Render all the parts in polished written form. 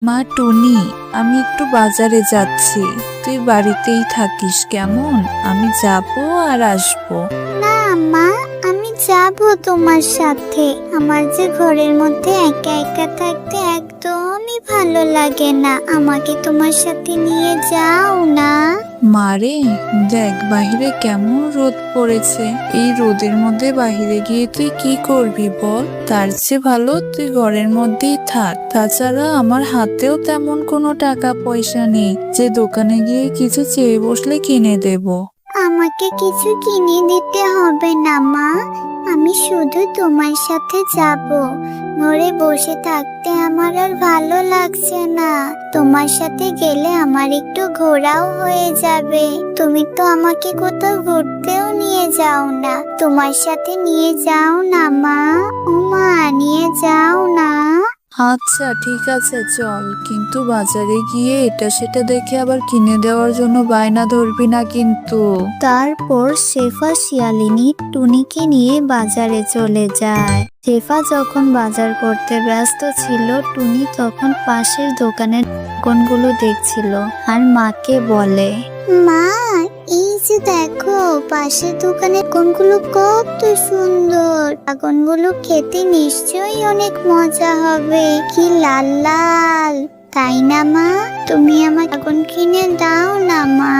মা টুনি, আমি একটু বাজারে যাচ্ছি, তুই বাড়িতেই থাকিস কেমন? আমি যাবো আর আসবো। না মা, আমি যাব তোমার সাথে। আমার যে ঘরের মধ্যে একা একা থাকতে একদমই ভালো লাগে না, আমাকে তোমার সাথে নিয়ে যাও না। মারে, দেখ বাহিরে কেমন রোদ পড়েছে। এই রোদের মধ্যে বাহিরে গিয়ে তুই কি করবি বল? তার চেয়ে ভালো তুই ঘরের মধ্যেই থাক। তাছাড়া আমার হাতেও তেমন কোনো টাকা পয়সা নেই যে দোকানে গিয়ে কিছু চেয়ে বসলে কিনে দেব। আমাকে কিছু কিনে দিতে হবে না মা, আমি শুধু তোমার সাথে যাব। ঘরে বসে থাকতে আমার আর ভালো লাগছে না। তোমার সাথে গেলে আমার একটু ঘোরাও হয়ে যাবে। তুমি তো আমাকে কোথাও ঘুরতেও নিয়ে যাও না, তোমার সাথে নিয়ে যাও না মা। ও মা, নিয়ে যাও না। আচ্ছা ঠিক আছে চল, কিন্তু বাজারে গিয়ে এটা সেটা দেখে আবার কিনে দেওয়ার জন্য বায়না ধরবি না কিন্তু। তারপর শেফা শিয়ালিনী টুনিকে নিয়ে বাজারে চলে যায়। শেফা যখন বাজার করতে ব্যস্ত ছিল, টুনি তখন পাশের দোকানের ড্রাগনগুলো দেখছিল আর মাকে বলে, মা, এই যে দেখো পাশের দোকানের ড্রাগনগুলো কত সুন্দর। ড্রাগনগুলো খেতে নিশ্চয়ই অনেক মজা হবে, কি লাল লাল, তাই না মা? তুমি আমার ড্রাগন কিনে দাও না মা।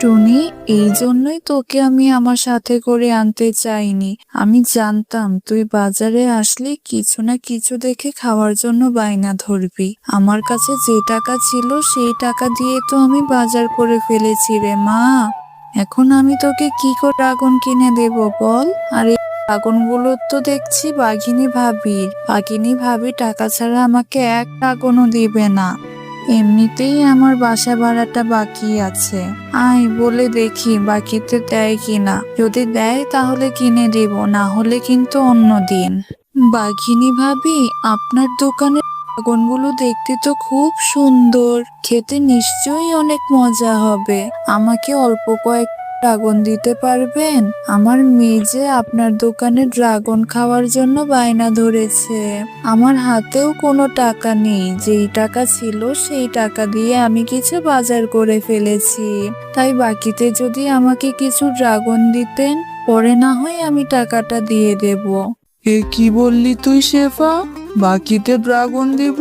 টুনি, এই জন্যই তোকে আমি আমার সাথে করে আনতে চাইনি। আমি জানতাম তুই বাজারে আসলে কিছু না কিছু দেখে খাওয়ার জন্য বায়না ধরবি। আমার কাছে যে টাকা ছিল সেই টাকা দিয়ে তো আমি বাজার করে ফেলেছি রে মা। এখন আমি তোকে কি করে ড্রাগন কিনে দেব বল? আর এই ড্রাগনগুলো তো দেখছি বাঘিনী ভাবির। বাঘিনী ভাবি টাকা ছাড়া আমাকে এক ড্রাগনও দিবে না। এমনিতেই আমার বাসা ভাড়াটা বাকি আছে। আয় বলে দেখি বাকিতে দেয় কিনা। যদি দেয় তাহলে কিনে দিব, না হলে কিন্তু অন্য দিন। বাঘিনী ভাবি, আপনার দোকানে ড্রাগনগুলো দেখতে তো খুব সুন্দর, খেতে নিশ্চয়ই অনেক মজা হবে। আমাকে অল্প কয়েক ড্রাগন দিতে পারবেন? আমার মেয়ে যে আপনার দোকানে ড্রাগন খাওয়ার জন্য বায়না ধরেছে। আমার হাতেও কোনো টাকা নেই, যেই টাকা ছিল সেই টাকা দিয়ে আমি কিছু বাজার করে ফেলেছি। তাই বাকিতে যদি আমাকে কিছু ড্রাগন দিতেন, পরে না হয় আমি টাকাটা দিয়ে দেব। এ কি বললি তুই শেফা? বাকিতে ড্রাগন দিব?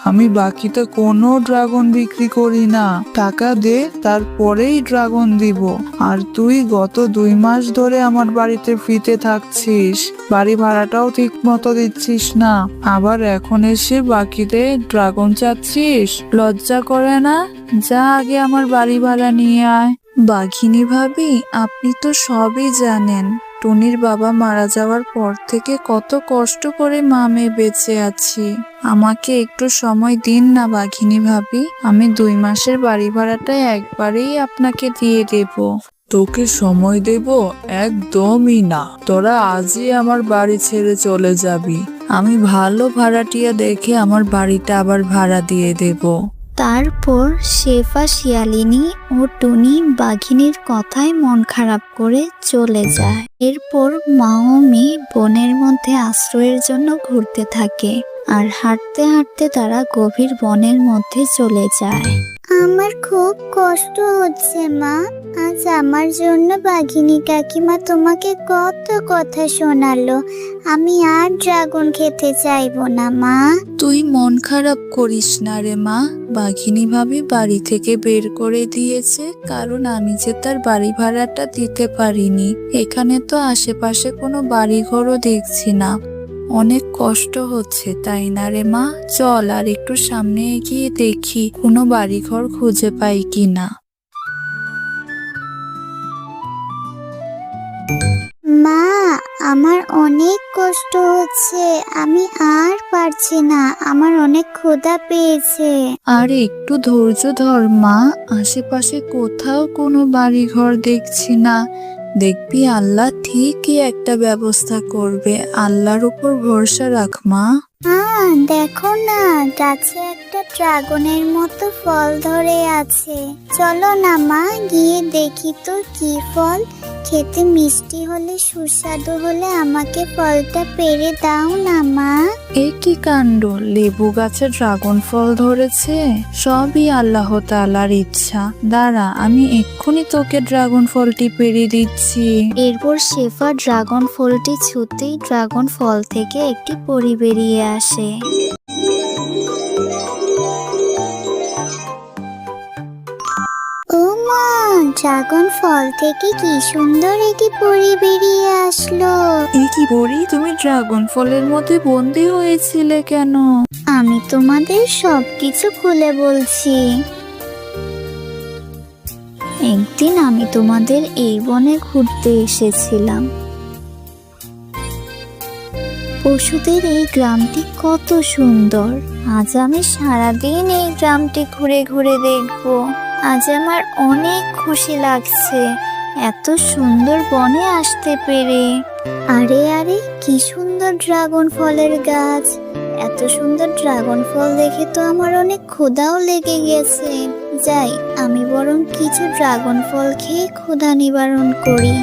আমি বাকিতে কোনো ড্রাগন বিক্রি করি না। টাকা দে, তারপরেই ড্রাগন দিব। আর তুই গত 2 মাস ধরে আমার বাড়িতে ফ্রিতে থাকছিস, বাড়ি ভাড়াটাও ঠিক মতো দিচ্ছিস না, আবার এখন এসে বাকিতে ড্রাগন চাচ্ছিস? লজ্জা করে না? যা আগে আমার বাড়ি ভাড়া নিয়ে আয়। বাঘিনী ভাবি, আপনি তো সবই জানেন। টুনির বাবা মারা যাওয়ার পর থেকে কত কষ্ট করে মা মেয়ে বেঁচে আছি। আমাকে একটু সময় দিন না বাঘিনী ভাবি, আমি 2 মাসের বাড়ি ভাড়াটা একবারেই আপনাকে দিয়ে দেব। তোকে সময় দেব? একদমই না। তোরা আজই আমার বাড়ি ছেড়ে চলে যাবি। আমি ভালো ভাড়াটিয়া দেখে আমার বাড়িটা আবার ভাড়া দিয়ে দেব। তারপর শেফা শিয়ালিনী ও টুনি বাঘিনীর কথায় মন খারাপ করে চলে যায়। এরপর মা ও মেয়ে বনের মধ্যে আশ্রয়ের জন্য ঘুরতে থাকে, আর হাঁটতে হাঁটতে তারা গভীর বনের মধ্যে চলে যায়। আমার খুব কষ্ট হচ্ছে মা, আজ আমার জন্য বাঘিনী কাকিমা তোমাকে কত কথা শোনালো। আমি আর ড্রাগন খেতে চাইবো না মা। তুই মন খারাপ করিস না রে মা। বাঘিনী ভাবি বাড়ি থেকে বের করে দিয়েছে, কারণ আমি যে তার বাড়ি ভাড়াটা দিতে পারিনি। এখানে তো আশেপাশে কোনো বাড়ি ঘরও দেখছি না। অনেক কষ্ট হচ্ছে, তাই না রে মা? চল আর একটু সামনে এগিয়ে দেখি কোনো বাড়ি ঘর খুঁজে পাই কিনা। মা, আমার অনেক কষ্ট হচ্ছে, আমি আর পারছি না, আমার অনেক ক্ষুধা পেয়েছে। আর একটু ধৈর্য ধর মা, আশেপাশে কোথাও কোনো বাড়ি ঘর দেখছি না। দেখবি আল্লাহ ঠিকই একটা ব্যবস্থা করবে। আল্লাহর উপর ভরসা রাখ মা। দেখো না, গাছে একটা ড্রাগনের মতো ফল ধরে আছে। চলো না মা, গিয়ে দেখি তো কি ফল। খেতে মিষ্টি হলে, সুস্বাদু হলে আমাকে ফলটা পেড়ে দাও না মা। এ কি কাণ্ড, লেবু গাছে ড্রাগন ফল ধরেছে। সবই আল্লাহ তাআলার ইচ্ছা। দাঁড়া, আমি এক্ষুনি তোকে ড্রাগন ফলটি পেড়ে দিচ্ছি। এরপর শেফা ড্রাগন ফলটি ছুঁতেই ড্রাগন ফল থেকে একটি পরী বেরিয়ে আসে। ও মা, ড্রাগন ফল থেকে কি সুন্দর একটি পরী বেরিয়ে আসলো। এ কি পরি, তুমি ড্রাগন ফলের মধ্যে বন্দি হয়েছিলে কেন? আমি তোমাদের সবকিছু খুলে বলছি। একদিন আমি তোমাদের এই বনে ঘুরতে এসেছিলাম। পশুদের এই গ্রামটি কত সুন্দর। আজ আমি সারাদিন এই গ্রামটি ঘুরে ঘুরে দেখব। আজ আমার অনেক খুশি লাগছে এত সুন্দর বনে আসতে পেরে। আরে আরে, কি সুন্দর ড্রাগন ফলের গাছ। এত সুন্দর ড্রাগন ফল দেখে তো আমার অনেক ক্ষুধাও লেগে গেছে। যাই, আমি বরং কিছু ড্রাগন ফল খেয়ে ক্ষুধা নিবারণ করি।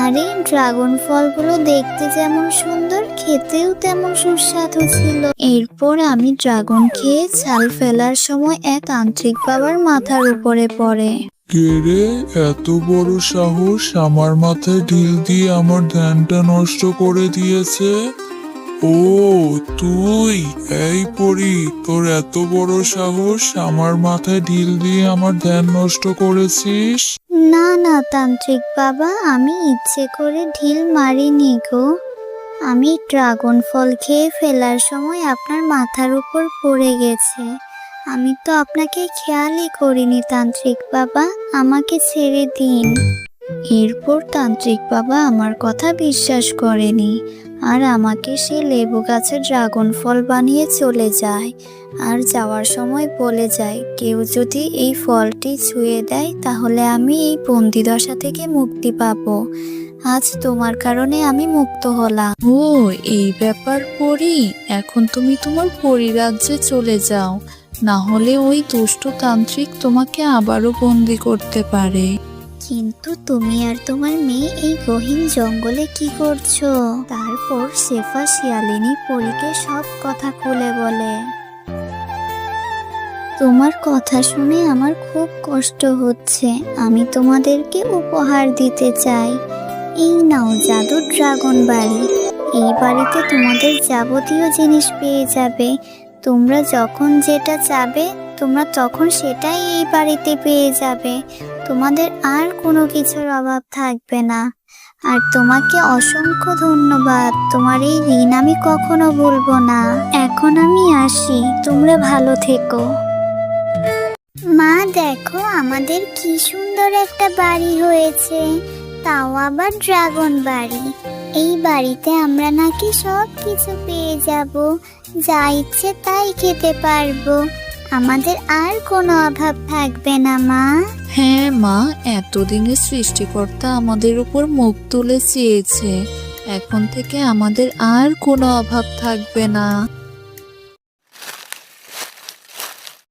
আরে, ড্রাগন ফলগুলো দেখতে যেমন সুন্দর, খেতেও তেমন সুস্বাদু ছিল। এরপর আমি ড্রাগন খেয়ে ছাল ফেলার সময় এক তান্ত্রিক বাবার মাথার উপরে পড়ে। কে রে, এত বড় সাহস আমার মাথায় ঢিল দিয়ে আমার ধ্যানটা নষ্ট করে দিয়েছে? ও তুই, এই পরি, তোর এত বড় সাহস, আমার মাথায় ঢিল দিয়ে আমার ধ্যান নষ্ট করেছিস? না না তান্ত্রিক বাবা, আমি ইচ্ছে করে ঢিল মারিনি গো। আমি ড্রাগন ফল খেয়ে ফেলার সময় আপনার মাথার উপর পড়ে গেছে। আমি তো আপনাকে খেয়ালই করিনি তান্ত্রিক বাবা, আমাকে ছেড়ে দিন। এরপর তান্ত্রিক বাবা আমার কথা বিশ্বাস করেনি আর আমাকে সে লেবু গাছে ড্রাগন ফল বানিয়ে চলে যায়। আর যাওয়ার সময় বলে যায়, কেউ যদি এই ফলটি ছুঁয়ে দেয় তাহলে আমি এই বন্দিদশা থেকে মুক্তি পাবো। আজ তোমার কারণে আমি মুক্ত হলাম। ও, এই ব্যাপার পরি। এখন তুমি তোমার পরিরাজ্যে চলে যাও, না হলে ওই দুষ্ট তান্ত্রিক তোমাকে আবারও বন্দি করতে পারে। কিন্তু তুমি আর তোমার মেয়ে এই গহীন জঙ্গলে কি করছো? তারপর শেফা শিয়ালিনী পরীকে সব কথা খুলে বলে। তোমার কথা শুনে আমার খুব কষ্ট হচ্ছে। আমি তোমাদেরকে উপহার দিতে চাই। এই নাও জাদুর ড্রাগন বাড়ি। এই বাড়িতে তোমাদের যাবতীয় জিনিস পেয়ে যাবে। তোমরা যখন যেটা চাবে তোমরা তখন সেটাই এই বাড়িতে পেয়ে যাবে। তোমাদের আর কোনো কিছুর অভাব থাকবে না। আর তোমাকে অসংখ্য ধন্যবাদ। তোমার এই ঋণ আমি কখনো ভুলবো না। এখন আমি আসি, তোমরা ভালো থেকো। মা দেখো, আমাদের কি সুন্দর একটা বাড়ি হয়েছে, তাও আবার ড্রাগন বাড়ি। এই বাড়িতে আমরা নাকি সব কিছু পেয়ে যাব, যা ইচ্ছে তাই খেতে পারবো। আমাদের আর কোনো অভাব থাকবে না মা। হ্যাঁ মা, এতদিনে সৃষ্টিকর্তা আমাদের উপর মুখ তুলে চেয়েছে। এখন থেকে আমাদের আর কোনো অভাব থাকবে না।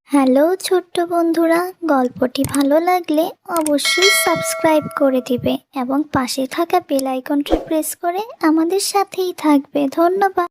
হ্যালো ছোট্ট বন্ধুরা, গল্পটি ভালো লাগলে অবশ্যই সাবস্ক্রাইব করে দিবে এবং পাশে থাকা বেল আইকনটি প্রেস করে আমাদের সাথেই থাকবে। ধন্যবাদ।